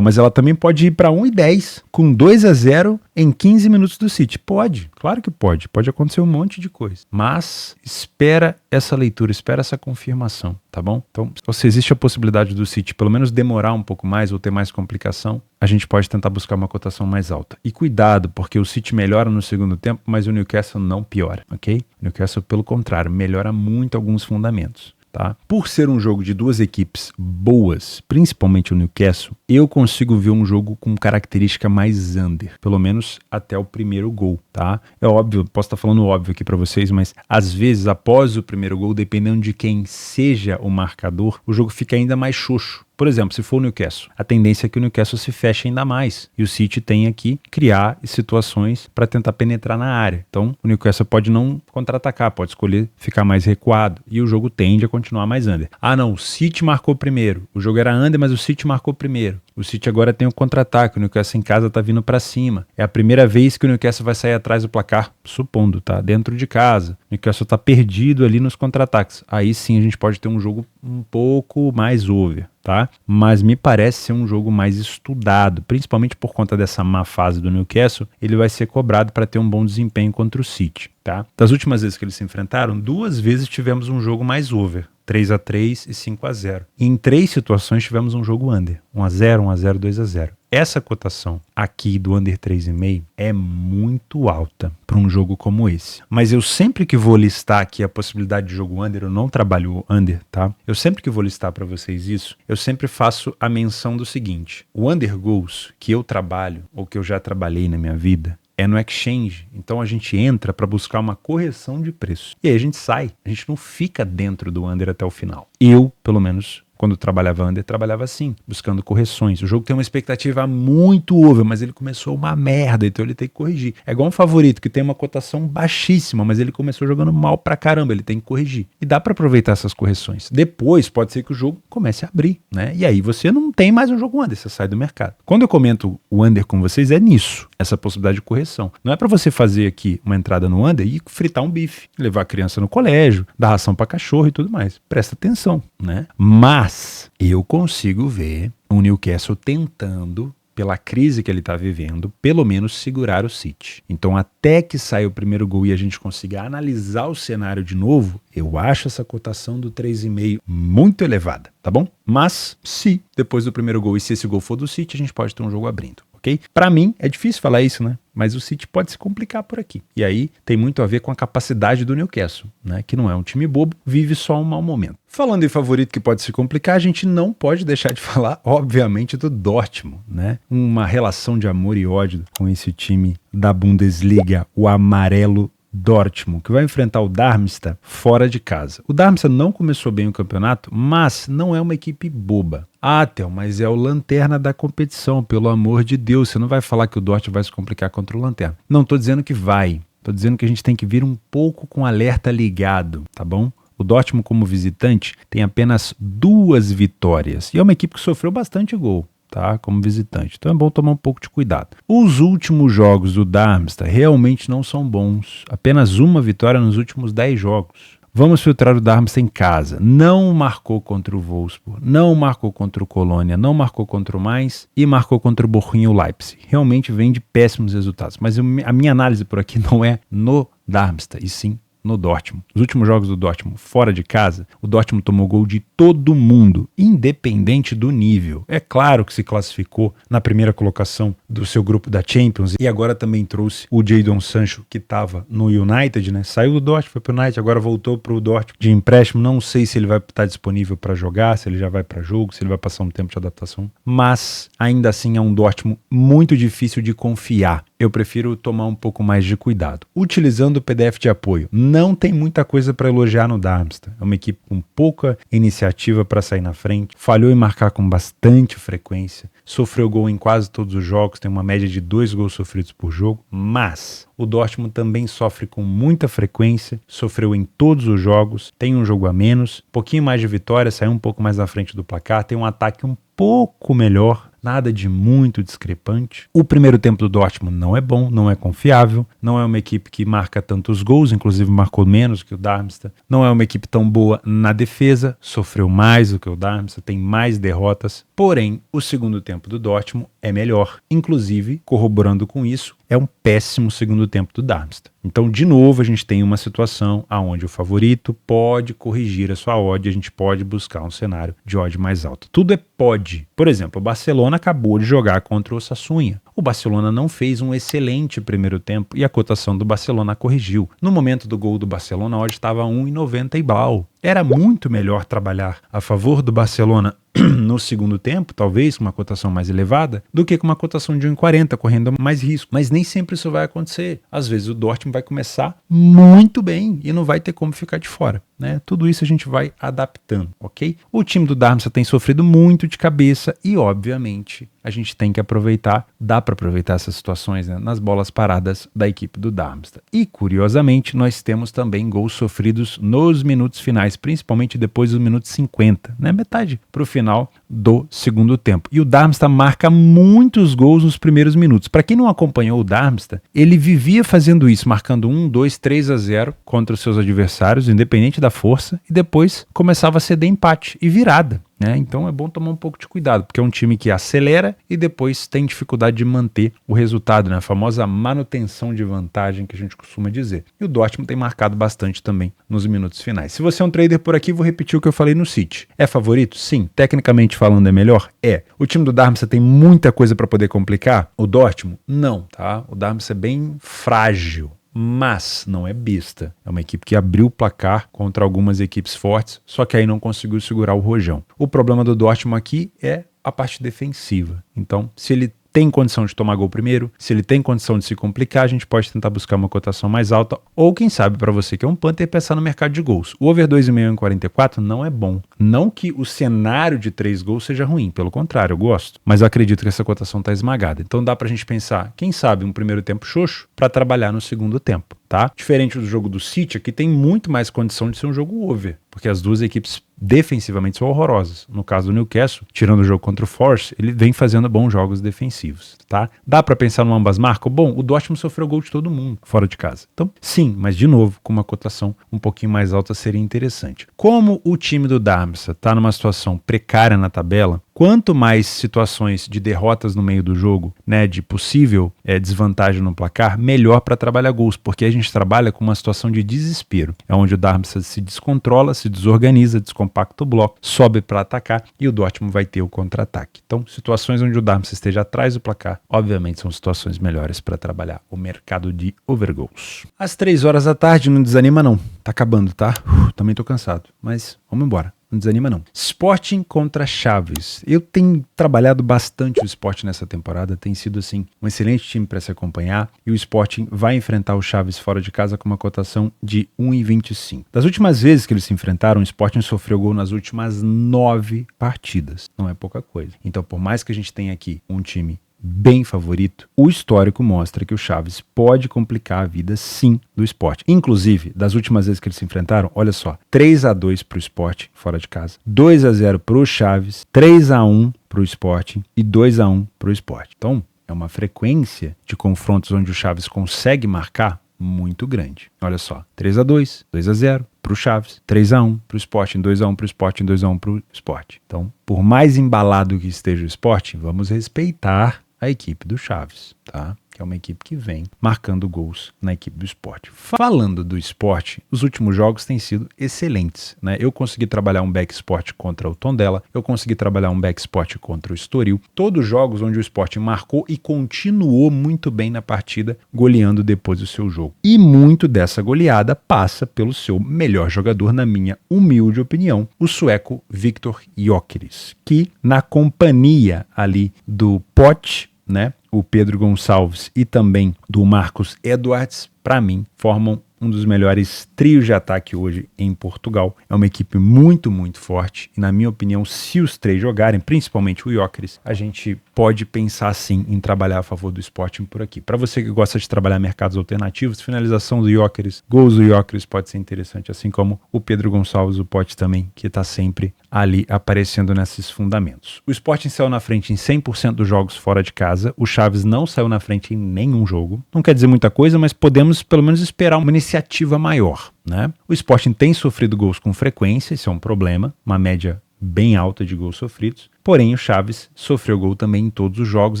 Mas ela também pode ir para 1,10 com 2-0 em 15 minutos do City. Pode, claro que pode. Pode acontecer um monte de coisa. Mas espera essa leitura, espera essa confirmação, tá bom? Então, se existe a possibilidade do City pelo menos demorar um pouco mais ou ter mais complicação, a gente pode tentar buscar uma cotação mais alta. E cuidado, porque o City melhora no segundo tempo, mas o Newcastle não piora, ok? O Newcastle, pelo contrário, melhora muito alguns fundamentos. Tá? Por ser um jogo de duas equipes boas, principalmente o Newcastle, eu consigo ver um jogo com característica mais under, pelo menos até o primeiro gol, tá? É óbvio, posso estar falando óbvio aqui para vocês, mas às vezes após o primeiro gol, dependendo de quem seja o marcador, o jogo fica ainda mais xoxo. Por exemplo, se for o Newcastle, a tendência é que o Newcastle se feche ainda mais e o City tenha que criar situações para tentar penetrar na área. Então, o Newcastle pode não contra-atacar, pode escolher ficar mais recuado e o jogo tende a continuar mais under. Ah, não, o City marcou primeiro. O jogo era under, mas o City marcou primeiro. O City agora tem o contra-ataque, o Newcastle em casa tá vindo para cima. É a primeira vez que o Newcastle vai sair atrás do placar, supondo, tá? Dentro de casa. O Newcastle tá perdido ali nos contra-ataques. Aí sim a gente pode ter um jogo um pouco mais over, tá? Mas me parece ser um jogo mais estudado, principalmente por conta dessa má fase do Newcastle, ele vai ser cobrado para ter um bom desempenho contra o City, tá? Das últimas vezes que eles se enfrentaram, 2 vezes tivemos um jogo mais over. 3-3 e 5-0. Em 3 situações tivemos um jogo under. 1-0, 1-0, 2-0. Essa cotação aqui do under 3,5 é muito alta para um jogo como esse. Mas eu sempre que vou listar aqui a possibilidade de jogo under, eu não trabalho under, tá? Eu sempre que vou listar para vocês isso, eu sempre faço a menção do seguinte. O under goals que eu trabalho, ou que eu já trabalhei na minha vida, é no exchange, então a gente entra para buscar uma correção de preço. E aí a gente sai, a gente não fica dentro do under até o final. Eu, pelo menos, quando trabalhava under, trabalhava assim, buscando correções. O jogo tem uma expectativa muito over, mas ele começou uma merda, então ele tem que corrigir. É igual um favorito que tem uma cotação baixíssima, mas ele começou jogando mal pra caramba, ele tem que corrigir. E dá pra aproveitar essas correções. Depois, pode ser que o jogo comece a abrir, né? E aí você não tem mais um jogo under, você sai do mercado. Quando eu comento o under com vocês, é nisso, essa possibilidade de correção. Não é pra você fazer aqui uma entrada no under e fritar um bife, levar a criança no colégio, dar ração pra cachorro e tudo mais. Presta atenção, né? Mas eu consigo ver o Newcastle tentando, pela crise que ele está vivendo, pelo menos segurar o City. Então, até que saia o primeiro gol e a gente consiga analisar o cenário de novo, eu acho essa cotação do 3,5 muito elevada, tá bom? Mas, se depois do primeiro gol e se esse gol for do City, a gente pode ter um jogo abrindo. Okay? Para mim, é difícil falar isso, né? Mas o City pode se complicar por aqui. E aí tem muito a ver com a capacidade do Newcastle, né? Que não é um time bobo, vive só um mau momento. Falando em favorito que pode se complicar, a gente não pode deixar de falar, obviamente, do Dortmund, né? Uma relação de amor e ódio com esse time da Bundesliga, o amarelo Dortmund, que vai enfrentar o Darmstadt fora de casa. O Darmstadt não começou bem o campeonato, mas não é uma equipe boba. Ah, Theo, mas é o lanterna da competição, pelo amor de Deus. Você não vai falar que o Dortmund vai se complicar contra o lanterna. Não estou dizendo que vai. Estou dizendo que a gente tem que vir um pouco com alerta ligado, tá bom? O Dortmund, como visitante, tem apenas 2 vitórias. E é uma equipe que sofreu bastante gol, tá? Como visitante. Então é bom tomar um pouco de cuidado. Os últimos jogos do Darmstadt realmente não são bons. Apenas 1 vitória nos últimos 10 jogos. Vamos filtrar o Darmstadt em casa. Não marcou contra o Wolfsburg, não marcou contra o Colônia, não marcou contra o Mainz e marcou contra o Bochum e o Leipzig. Realmente vem de péssimos resultados. Mas a minha análise por aqui não é no Darmstadt, e sim no Dortmund. Os últimos jogos do Dortmund fora de casa, o Dortmund tomou gol de todo mundo, independente do nível. É claro que se classificou na primeira colocação do seu grupo da Champions e agora também trouxe o Jadon Sancho, que estava no United, né? Saiu do Dortmund, foi pro United, agora voltou pro Dortmund de empréstimo. Não sei se ele vai estar disponível para jogar, se ele já vai para jogo, se ele vai passar um tempo de adaptação, mas ainda assim é um Dortmund muito difícil de confiar. Eu prefiro tomar um pouco mais de cuidado. Utilizando o PDF de apoio, não tem muita coisa para elogiar no Darmstadt. É uma equipe com pouca iniciativa para sair na frente, falhou em marcar com bastante frequência, sofreu gol em quase todos os jogos, tem uma média de 2 gols sofridos por jogo, mas o Dortmund também sofre com muita frequência, sofreu em todos os jogos, tem um jogo a menos, pouquinho mais de vitória, saiu um pouco mais à frente do placar, tem um ataque um pouco melhor, nada de muito discrepante. O primeiro tempo do Dortmund não é bom, não é confiável, não é uma equipe que marca tantos gols, inclusive marcou menos que o Darmstadt, não é uma equipe tão boa na defesa, sofreu mais do que o Darmstadt, tem mais derrotas, porém o segundo tempo do Dortmund é melhor, inclusive, corroborando com isso, é um péssimo segundo tempo do Darmstadt. Então, de novo, a gente tem uma situação onde o favorito pode corrigir a sua odd, a gente pode buscar um cenário de odd mais alto. Tudo é pode. Por exemplo, o Barcelona acabou de jogar contra o Osasuna. O Barcelona não fez um excelente primeiro tempo e a cotação do Barcelona corrigiu. No momento do gol do Barcelona, a odd estava 1,90 e blau. Era muito melhor trabalhar a favor do Barcelona no segundo tempo, talvez com uma cotação mais elevada, do que com uma cotação de 1,40, correndo mais risco. Mas nem sempre isso vai acontecer. Às vezes o Dortmund vai começar muito bem e não vai ter como ficar de fora, né? Tudo isso a gente vai adaptando, ok? O time do Darmstadt tem sofrido muito de cabeça e, obviamente, a gente tem que aproveitar, dá para aproveitar essas situações, né, nas bolas paradas da equipe do Darmstadt. E, curiosamente, nós temos também gols sofridos nos minutos finais, principalmente depois dos minutos 50, né, metade para o final do segundo tempo. E o Darmstadt marca muitos gols nos primeiros minutos. Para quem não acompanhou o Darmstadt, ele vivia fazendo isso, marcando 1, 2, 3-0 contra os seus adversários, independente da força, e depois começava a ceder empate e virada. Então é bom tomar um pouco de cuidado, porque é um time que acelera e depois tem dificuldade de manter o resultado, né? A famosa manutenção de vantagem que a gente costuma dizer. E o Dortmund tem marcado bastante também nos minutos finais. Se você é um trader por aqui, vou repetir o que eu falei no City. É favorito? Sim. Tecnicamente falando é melhor? É. O time do Darmstadt tem muita coisa para poder complicar? O Dortmund? Não, tá? O Darmstadt é bem frágil. Mas não é besta. É uma equipe que abriu o placar contra algumas equipes fortes, só que aí não conseguiu segurar o rojão. O problema do Dortmund aqui é a parte defensiva. Então, se ele tem condição de tomar gol primeiro, se ele tem condição de se complicar, a gente pode tentar buscar uma cotação mais alta, ou quem sabe para você que é um punter, pensar no mercado de gols. O over 2,5 em 44 não é bom. Não que o cenário de 3 gols seja ruim, pelo contrário, eu gosto, mas eu acredito que essa cotação está esmagada. Então dá pra gente pensar, quem sabe, um primeiro tempo xoxo para trabalhar no segundo tempo, tá? Diferente do jogo do City, aqui tem muito mais condição de ser um jogo over, porque as duas equipes defensivamente são horrorosas. No caso do Newcastle, tirando o jogo contra o Force, ele vem fazendo bons jogos defensivos, tá? Dá pra pensar no ambas marcam? Bom, o Dortmund sofreu gol de todo mundo fora de casa. Então, sim, mas de novo, com uma cotação um pouquinho mais alta seria interessante. Como o time do Darmstadt tá numa situação precária na tabela, quanto mais situações de derrotas no meio do jogo, né, de possível desvantagem no placar, melhor para trabalhar gols, porque a gente trabalha com uma situação de desespero. É onde o Darmstadt se descontrola, se desorganiza, descompacta o bloco, sobe para atacar e o Dortmund vai ter o contra-ataque. Então, situações onde o Darmstadt esteja atrás do placar, obviamente são situações melhores para trabalhar o mercado de overgoals. Às 3 horas da tarde, não desanima não. Tá acabando, tá? Também tô cansado, mas vamos embora. Não desanima não. Sporting contra Chaves. Eu tenho trabalhado bastante o Sporting nessa temporada, tem sido assim um excelente time para se acompanhar e o Sporting vai enfrentar o Chaves fora de casa com uma cotação de 1,25. Das últimas vezes que eles se enfrentaram, o Sporting sofreu gol nas últimas 9 partidas. Não é pouca coisa. Então, por mais que a gente tenha aqui um time bem favorito, o histórico mostra que o Chaves pode complicar a vida sim do Sport. Inclusive, das últimas vezes que eles se enfrentaram, olha só, 3-2 para o Sport fora de casa, 2-0 para o Chaves, 3-1 para o Sport e 2-1 para o Sport. Então, é uma frequência de confrontos onde o Chaves consegue marcar muito grande. Olha só, 3-2, 2-0 para o Chaves, 3-1 para o Sporting, 2-1 para o Sporting, 2-1 para o Sport. Então, por mais embalado que esteja o Sporting, vamos respeitar a equipe do Chaves, tá? que é uma equipe que vem marcando gols na equipe do Sport. Falando do Sport, os últimos jogos têm sido excelentes, né? Eu consegui trabalhar um back Sport contra o Tondela, eu consegui trabalhar um back Sport contra o Estoril, todos jogos onde o Sport marcou e continuou muito bem na partida, goleando depois do seu jogo. E muito dessa goleada passa pelo seu melhor jogador, na minha humilde opinião, o sueco Viktor Gyökeres, que na companhia ali do Pote, né, o Pedro Gonçalves e também do Marcos Edwards, para mim, formam um dos melhores trios de ataque hoje em Portugal. É uma equipe muito, muito forte e, na minha opinião, se os três jogarem, principalmente o Gyökeres, a gente pode pensar sim em trabalhar a favor do Sporting por aqui. Para você que gosta de trabalhar mercados alternativos, finalização do Gyökeres, gols do Gyökeres pode ser interessante, assim como o Pedro Gonçalves, o Pote também, que está sempre ali aparecendo nesses fundamentos. O Sporting saiu na frente em 100% dos jogos fora de casa, o Chaves não saiu na frente em nenhum jogo. Não quer dizer muita coisa, mas podemos pelo menos esperar uma iniciativa maior, né? O Sporting tem sofrido gols com frequência, isso é um problema, uma média bem alta de gols sofridos. Porém, o Chaves sofreu gol também em todos os jogos,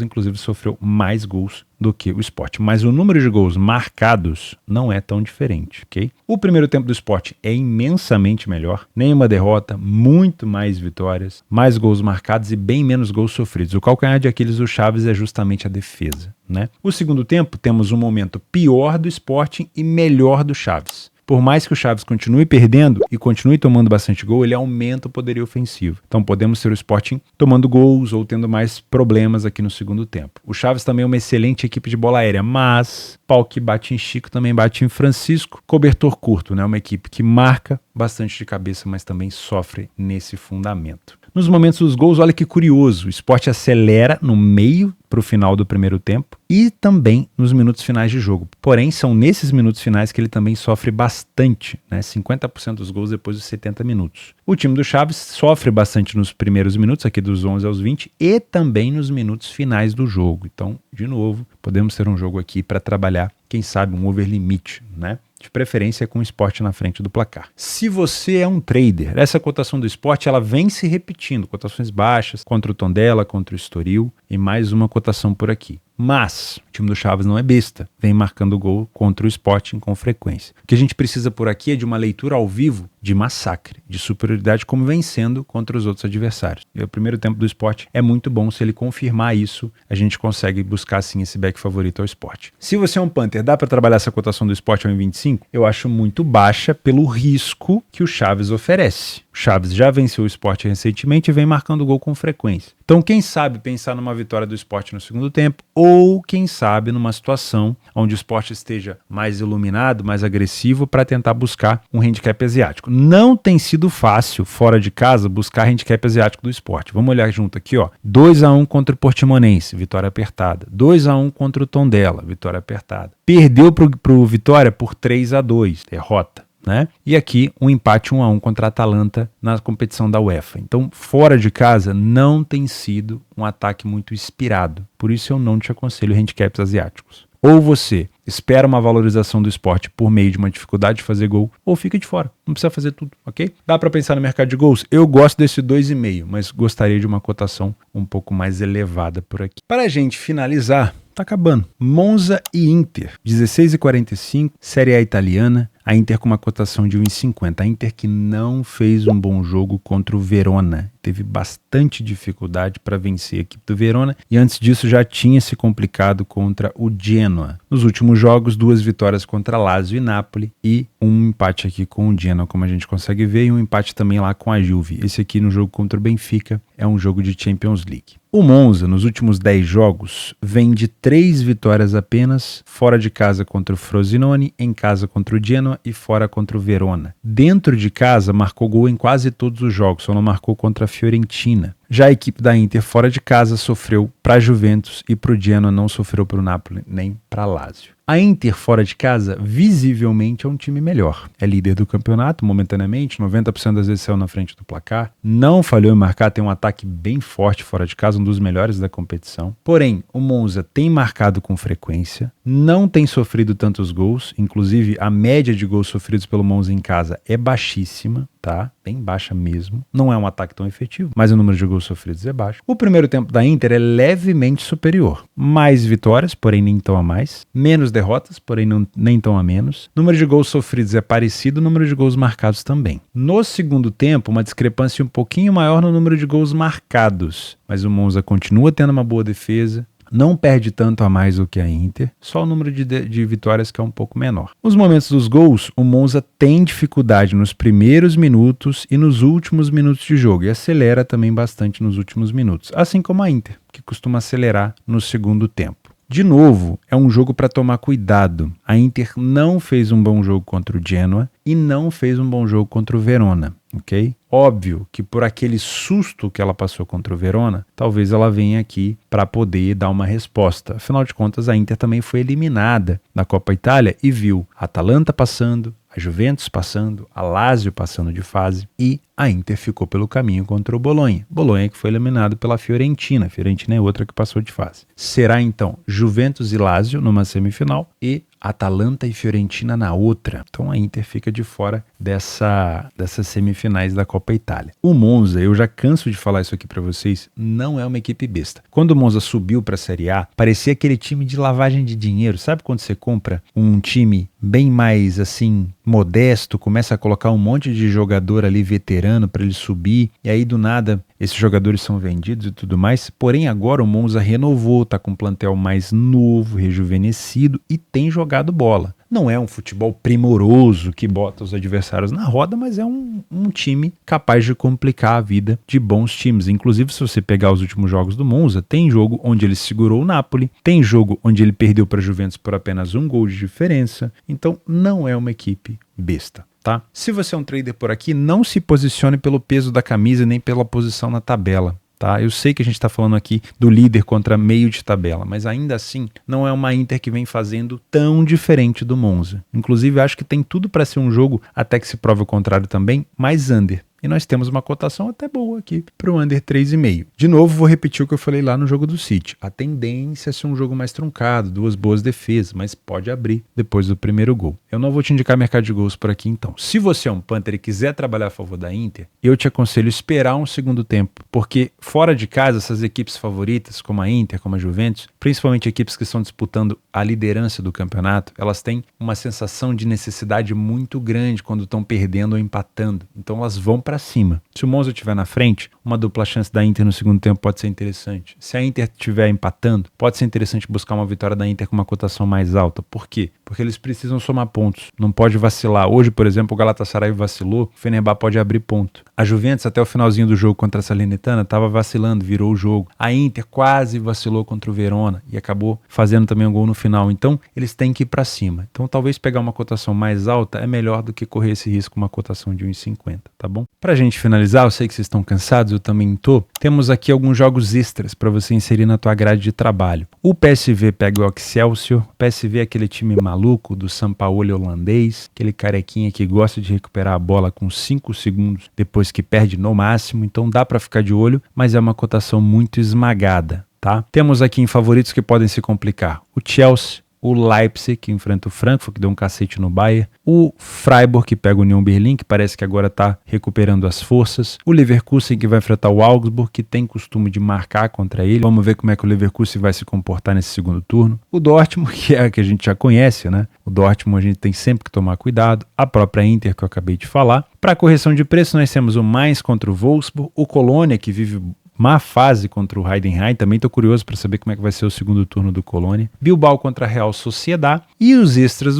inclusive sofreu mais gols do que o Sport. Mas o número de gols marcados não é tão diferente, ok? O primeiro tempo do Sport é imensamente melhor. Nenhuma derrota, muito mais vitórias, mais gols marcados e bem menos gols sofridos. O calcanhar de Aquiles do Chaves é justamente a defesa, né? O segundo tempo, temos um momento pior do Sporting e melhor do Chaves. Por mais que o Chaves continue perdendo e continue tomando bastante gol, ele aumenta o poderio ofensivo. Então podemos ter o Sporting tomando gols ou tendo mais problemas aqui no segundo tempo. O Chaves também é uma excelente equipe de bola aérea, mas pau que bate em Chico também bate em Francisco. Cobertor curto, né? Uma equipe que marca bastante de cabeça, mas também sofre nesse fundamento. Nos momentos dos gols, olha que curioso, o Sport acelera no meio para o final do primeiro tempo e também nos minutos finais de jogo. Porém, são nesses minutos finais que ele também sofre bastante, né? 50% dos gols depois dos 70 minutos. O time do Chaves sofre bastante nos primeiros minutos, aqui dos 11 aos 20, e também nos minutos finais do jogo. Então, de novo, podemos ter um jogo aqui para trabalhar, quem sabe, um over limite, né? De preferência com o Sport na frente do placar. Se você é um trader, essa cotação do Sport ela vem se repetindo, cotações baixas contra o Tondela, contra o Estoril e mais uma cotação por aqui. Mas o time do Chaves não é besta, vem marcando gol contra o Sporting com frequência. O que a gente precisa por aqui é de uma leitura ao vivo de massacre, de superioridade como vem sendo contra os outros adversários. E o primeiro tempo do Sport é muito bom, se ele confirmar isso, a gente consegue buscar sim esse back favorito ao Sport. Se você é um Panther, dá para trabalhar essa cotação do Sport ao 1,25? Eu acho muito baixa pelo risco que o Chaves oferece. O Chaves já venceu o Sport recentemente e vem marcando gol com frequência. Então, quem sabe pensar numa vitória do Sport no segundo tempo, ou quem sabe numa situação onde o Sport esteja mais iluminado, mais agressivo, para tentar buscar um handicap asiático. Não tem sido fácil, fora de casa, buscar handicap asiático do Sport. Vamos olhar junto aqui, ó. 2-1 contra o Portimonense, vitória apertada. 2-1 contra o Tondela, vitória apertada. Perdeu pro Vitória por 3-2, derrota. Né? E aqui um empate 1-1 contra a Atalanta na competição da UEFA. Então, fora de casa, não tem sido um ataque muito inspirado. Por isso eu não te aconselho handicaps asiáticos. Ou você espera uma valorização do Sport por meio de uma dificuldade de fazer gol, ou fica de fora. Não precisa fazer tudo, ok? Dá para pensar no mercado de gols? Eu gosto desse 2,5, mas gostaria de uma cotação um pouco mais elevada por aqui. Para a gente finalizar, tá acabando. Monza e Inter, 16,45, Série A italiana. A Inter com uma cotação de 1,50. A Inter que não fez um bom jogo contra o Verona. Teve bastante dificuldade para vencer a equipe do Verona e antes disso já tinha se complicado contra o Genoa. Nos últimos jogos, 2 vitórias contra Lazio e Napoli e um empate aqui com o Genoa, como a gente consegue ver, e um empate também lá com a Juve. Esse aqui no jogo contra o Benfica é um jogo de Champions League. O Monza, nos últimos 10 jogos, vem de 3 vitórias apenas, fora de casa contra o Frosinone, em casa contra o Genoa e fora contra o Verona. Dentro de casa, marcou gol em quase todos os jogos, só não marcou contra a Fiorentina. Já a equipe da Inter fora de casa sofreu para a Juventus e para o Genoa, não sofreu para o Napoli nem para a Lazio. A Inter fora de casa visivelmente é um time melhor. É líder do campeonato momentaneamente, 90% das vezes saiu na frente do placar. Não falhou em marcar, tem um ataque bem forte fora de casa, um dos melhores da competição. Porém, o Monza tem marcado com frequência, não tem sofrido tantos gols, inclusive a média de gols sofridos pelo Monza em casa é baixíssima, tá? Bem baixa mesmo. Não é um ataque tão efetivo, mas o número de gols gols sofridos é baixo. O primeiro tempo da Inter é levemente superior. Mais vitórias, porém nem tão a mais. Menos derrotas, porém nem tão a menos. Número de gols sofridos é parecido, número de gols marcados também. No segundo tempo, uma discrepância um pouquinho maior no número de gols marcados. Mas o Monza continua tendo uma boa defesa. Não perde tanto a mais do que a Inter, só o número de vitórias que é um pouco menor. Nos momentos dos gols, o Monza tem dificuldade nos primeiros minutos e nos últimos minutos de jogo, e acelera também bastante nos últimos minutos, assim como a Inter, que costuma acelerar no segundo tempo. De novo, é um jogo para tomar cuidado. A Inter não fez um bom jogo contra o Genoa e não fez um bom jogo contra o Verona, ok? Óbvio que por aquele susto que ela passou contra o Verona, talvez ela venha aqui para poder dar uma resposta. Afinal de contas, a Inter também foi eliminada da Copa Itália e viu a Atalanta passando, a Juventus passando, a Lazio passando de fase e a Inter ficou pelo caminho contra o Bolonha. Bolonha que foi eliminado pela Fiorentina. A Fiorentina é outra que passou de fase. Será então Juventus e Lazio numa semifinal e Atalanta e Fiorentina na outra. Então a Inter fica de fora dessas semifinais da Copa Itália. O Monza, eu já canso de falar isso aqui para vocês, não é uma equipe besta. Quando o Monza subiu para a Série A, parecia aquele time de lavagem de dinheiro. Sabe quando você compra um time bem mais assim modesto, começa a colocar um monte de jogador ali veterano para ele subir, e aí do nada esses jogadores são vendidos e tudo mais. Porém agora o Monza renovou, tá com um plantel mais novo, rejuvenescido e tem jogado bola. Não é um futebol primoroso que bota os adversários na roda, mas é um time capaz de complicar a vida de bons times. Inclusive, se você pegar os últimos jogos do Monza, tem jogo onde ele segurou o Napoli, tem jogo onde ele perdeu para a Juventus por apenas 1 gol de diferença. Então, não é uma equipe besta. Tá? Se você é um trader por aqui, não se posicione pelo peso da camisa nem pela posição na tabela. Tá? Eu sei que a gente está falando aqui do líder contra meio de tabela, mas ainda assim não é uma Inter que vem fazendo tão diferente do Monza. Inclusive acho que tem tudo para ser um jogo, até que se prove o contrário também, mais under. E nós temos uma cotação até boa aqui para o under 3,5. De novo, vou repetir o que eu falei lá no jogo do City. A tendência é ser um jogo mais truncado, 2 boas defesas, mas pode abrir depois do primeiro gol. Eu não vou te indicar mercado de gols por aqui então. Se você é um punter e quiser trabalhar a favor da Inter, eu te aconselho esperar um segundo tempo, porque fora de casa, essas equipes favoritas, como a Inter, como a Juventus, principalmente equipes que estão disputando a liderança do campeonato, elas têm uma sensação de necessidade muito grande quando estão perdendo ou empatando. Então elas vão para cima. Se o Monza estiver na frente, uma dupla chance da Inter no segundo tempo pode ser interessante. Se a Inter estiver empatando, pode ser interessante buscar uma vitória da Inter com uma cotação mais alta. Por quê? Porque eles precisam somar pontos. Não pode vacilar. Hoje, por exemplo, o Galatasaray vacilou, o Fenerbahçe pode abrir ponto. A Juventus, até o finalzinho do jogo contra a Salernitana, estava vacilando, virou o jogo. A Inter quase vacilou contra o Verona e acabou fazendo também um gol no final. Então, eles têm que ir para cima. Então, talvez pegar uma cotação mais alta é melhor do que correr esse risco com uma cotação de 1,50, tá bom? Pra gente finalizar, eu sei que vocês estão cansados, eu também tô. Temos aqui alguns jogos extras para você inserir na tua grade de trabalho. O PSV pega o Excelsior. O PSV é aquele time maluco do Sampaoli holandês, aquele carequinha que gosta de recuperar a bola com 5 segundos depois que perde no máximo, então dá para ficar de olho, mas é uma cotação muito esmagada, tá? Temos aqui em favoritos que podem se complicar. O Chelsea, o Leipzig, que enfrenta o Frankfurt, que deu um cacete no Bayern, o Freiburg, que pega o Union Berlin, que parece que agora está recuperando as forças, o Leverkusen, que vai enfrentar o Augsburg, que tem costume de marcar contra ele. Vamos ver como é que o Leverkusen vai se comportar nesse segundo turno. O Dortmund, que é a que a gente já conhece, né? O Dortmund a gente tem sempre que tomar cuidado. A própria Inter, que eu acabei de falar. Para correção de preço, nós temos o Mainz contra o Wolfsburg, o Colônia, que vive má fase contra o Heidenheim, também estou curioso para saber como é que vai ser o segundo turno do Colônia. Bilbao contra a Real Sociedad. E os extras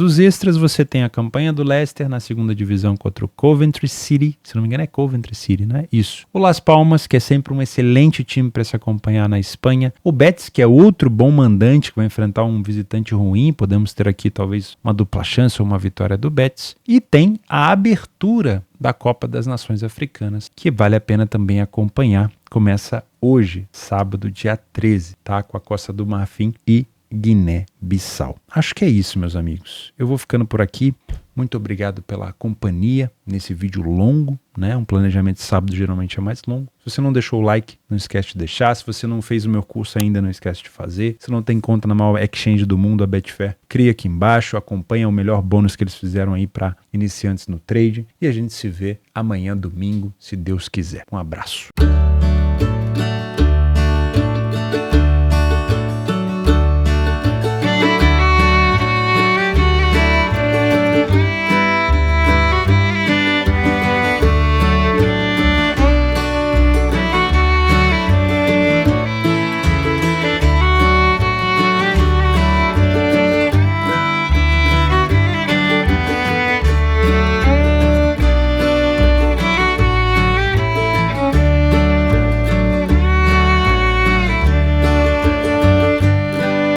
você tem a campanha do Leicester na segunda divisão contra o Coventry City, se não me engano é Coventry City, né? Isso. O Las Palmas, que é sempre um excelente time para se acompanhar na Espanha. O Betis, que é outro bom mandante, que vai enfrentar um visitante ruim, podemos ter aqui talvez uma dupla chance ou uma vitória do Betis. E tem a abertura da Copa das Nações Africanas, que vale a pena também acompanhar. Começa hoje, sábado, dia 13, tá? Com a Costa do Marfim e Guiné-Bissau. Acho que é isso, meus amigos. Eu vou ficando por aqui. Muito obrigado pela companhia nesse vídeo longo, né? Um planejamento de sábado geralmente é mais longo. Se você não deixou o like, não esquece de deixar. Se você não fez o meu curso ainda, não esquece de fazer. Se não tem conta na maior exchange do mundo, a Betfair, cria aqui embaixo, acompanha o melhor bônus que eles fizeram aí para iniciantes no trade. E a gente se vê amanhã, domingo, se Deus quiser. Um abraço.